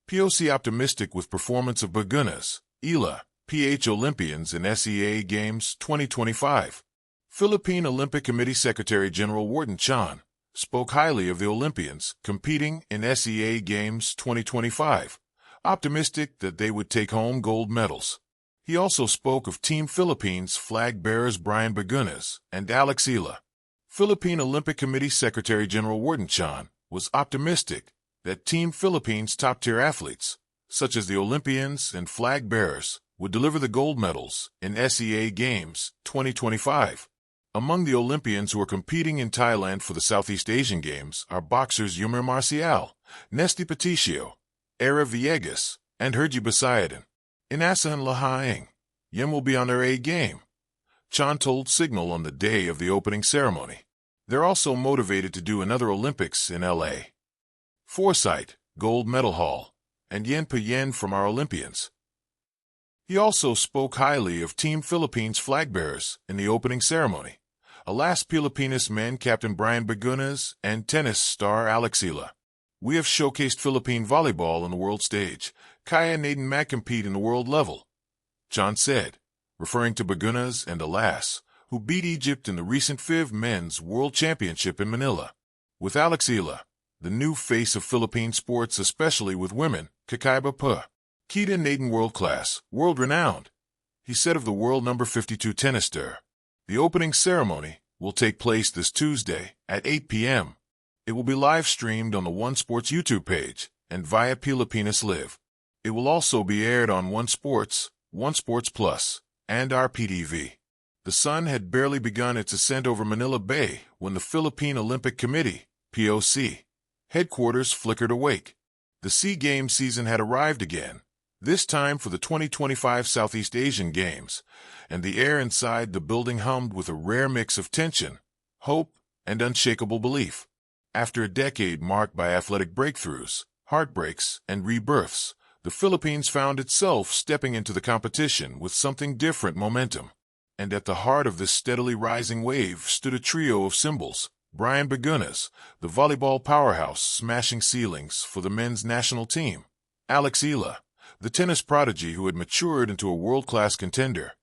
POC optimistic with performance of Bagunas, Eala, PH Olympians in SEA Games 2025. Philippine Olympic Committee Secretary General Wharton Chan spoke highly of the Olympians competing in SEA Games 2025, optimistic that they would take home gold medals. He also spoke of Team Philippines flag bearers Brian Bagunas and Eala. Philippine Olympic Committee Secretary General Wharton Chan was optimistic that Team Philippines top-tier athletes, such as the Olympians and flag bearers, would deliver the gold medals in SEA Games 2025. Among the Olympians who are competing in Thailand for the Southeast Asian Games are boxers Yumir Marcial, Nesty Patricio, Era Villegas, and Hergy Basayadin. In Asahan Lahaing, Yem will be on their A game, Chan told Signal on the day of the opening ceremony. They're also motivated to do another Olympics in LA. Foresight, gold medal haul, and yen per yen from our Olympians. He also spoke highly of Team Philippines flag bearers in the opening ceremony. Alas Pilipinas men Captain Brian Bagunas and tennis star Eala. We have showcased Philippine volleyball on the world stage. Kaya natin magcompete in the world level, Chan said, referring to Bagunas and Alas, who beat Egypt in the recent FIV Men's World Championship in Manila. With Eala, the new face of Philippine sports, especially with women, kakaiba pa. Kita natin world-class, world-renowned, he said of the world number 52 tennis star. The opening ceremony will take place this Tuesday at 8 p.m. It will be live-streamed on the One Sports YouTube page and via Pilipinas Live. It will also be aired on One Sports Plus, and RPTV. The sun had barely begun its ascent over Manila Bay when the Philippine Olympic Committee, POC, headquarters flickered awake. The SEA Games season had arrived again, this time for the 2025 Southeast Asian Games, and the air inside the building hummed with a rare mix of tension, hope, and unshakable belief. After a decade marked by athletic breakthroughs, heartbreaks, and rebirths, the Philippines found itself stepping into the competition with something different momentum. And at the heart of this steadily rising wave stood a trio of symbols: Brian Bagunas, the volleyball powerhouse smashing ceilings for the men's national team; Eala, the tennis prodigy who had matured into a world-class contender;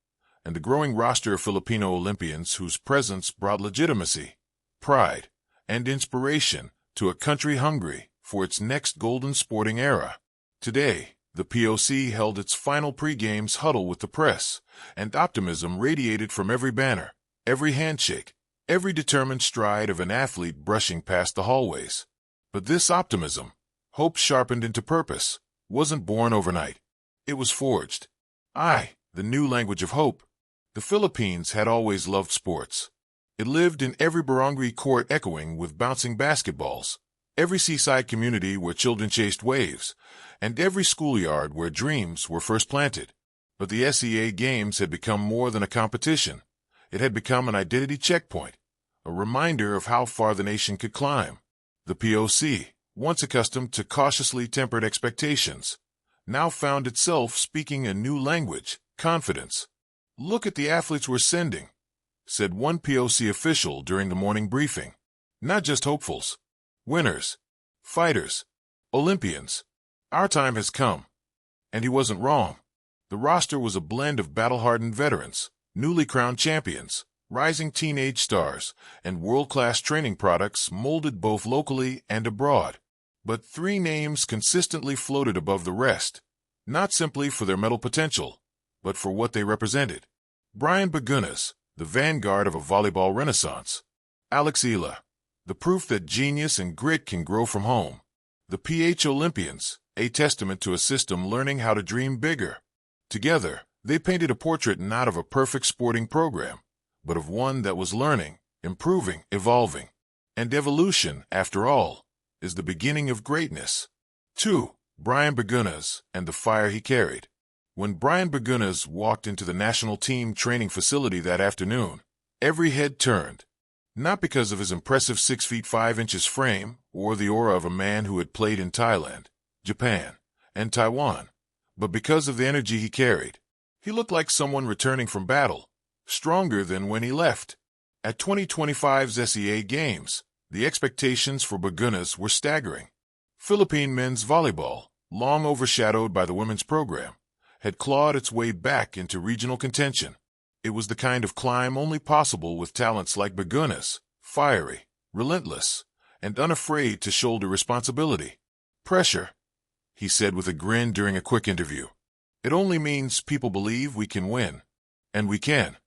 and the growing roster of Filipino Olympians whose presence brought legitimacy, pride, and inspiration to a country hungry for its next golden sporting era. Today, the POC held its final pre-games huddle with the press, and optimism radiated from every banner, every handshake, every determined stride of an athlete brushing past the hallways. But this optimism, hope sharpened into purpose, wasn't born overnight. It was forged. The new language of hope. The Philippines had always loved sports. It lived in every barangay court echoing with bouncing basketballs, every seaside community where children chased waves, and every schoolyard where dreams were first planted. But the SEA Games had become more than a competition. It had become an identity checkpoint, a reminder of how far the nation could climb. The POC, once accustomed to cautiously tempered expectations, now found itself speaking a new language: confidence. "Look at the athletes we're sending," said one POC official during the morning briefing. "Not just hopefuls. Winners. Fighters. Olympians. Our time has come." And he wasn't wrong. The roster was a blend of battle-hardened veterans, newly crowned champions, rising teenage stars, and world-class training products molded both locally and abroad. But three names consistently floated above the rest, not simply for their medal potential, but for what they represented. Brian Bagunas, the vanguard of a volleyball renaissance; Eala, the proof that genius and grit can grow from home; the PH Olympians, a testament to a system learning how to dream bigger. Together, they painted a portrait not of a perfect sporting program, but of one that was learning, improving, evolving. And evolution, after all, is the beginning of greatness. 2. Brian Bagunas and the fire he carried. When Brian Bagunas walked into the national team training facility that afternoon, every head turned. Not because of his impressive 6 feet 5 inches frame or the aura of a man who had played in Thailand, Japan, and Taiwan, but because of the energy he carried. He looked like someone returning from battle, stronger than when he left. At 2025's SEA Games, the expectations for Bagunas were staggering. Philippine men's volleyball, long overshadowed by the women's program, had clawed its way back into regional contention. It was the kind of climb only possible with talents like Bagunas, fiery, relentless, and unafraid to shoulder responsibility. Pressure, he said with a grin during a quick interview. It only means people believe we can win. And we can.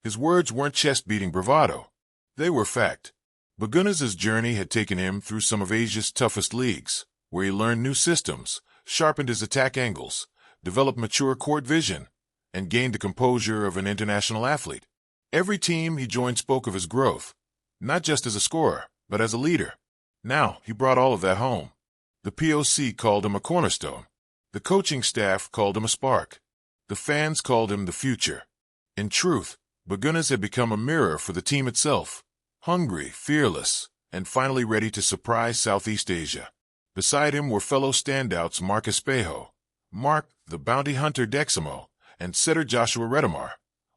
His words weren't chest-beating bravado. They were fact. Bagunas' journey had taken him through some of Asia's toughest leagues, where he learned new systems, sharpened his attack angles, developed mature court vision, and gained the composure of an international athlete. Every team he joined spoke of his growth, not just as a scorer, but as a leader. Now he brought all of that home. The POC called him a cornerstone. The coaching staff called him a spark. The fans called him the future. In truth, Bagunas had become a mirror for the team itself, hungry, fearless, and finally ready to surprise Southeast Asia. Beside him were fellow standouts Mark Espejo, Mark, the bounty hunter Dexamo, and setter Joshua Retamar,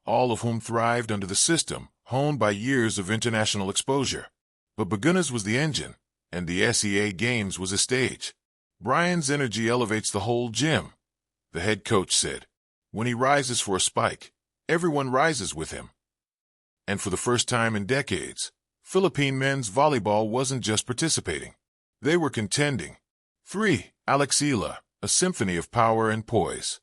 all of whom thrived under the system, honed by years of international exposure. But Bagunas was the engine, and the SEA Games was a stage. Brian's energy elevates the whole gym, the head coach said. When he rises for a spike, everyone rises with him. And for the first time in decades, Philippine men's volleyball wasn't just participating. They were contending. 3. Eala, a symphony of power and poise.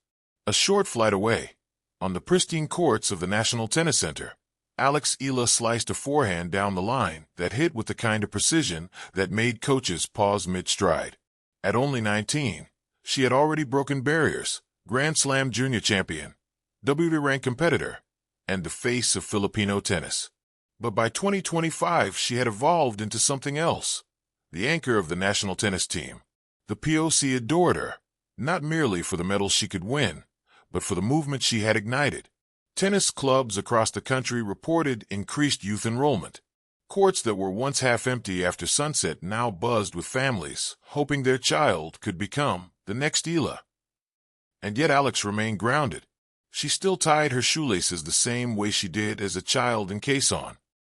A short flight away, on the pristine courts of the National Tennis Center, Eala sliced a forehand down the line that hit with the kind of precision that made coaches pause mid-stride. At only 19, she had already broken barriers, Grand Slam junior champion, WTA-ranked competitor, and the face of Filipino tennis. But by 2025, she had evolved into something else, the anchor of the national tennis team. The POC adored her, not merely for the medals she could win, but for the movement she had ignited. Tennis clubs across the country reported increased youth enrollment. Courts that were once half empty after sunset now buzzed with families, hoping their child could become the next Eala. And yet Alex remained grounded. She still tied her shoelaces the same way she did as a child in Quezon.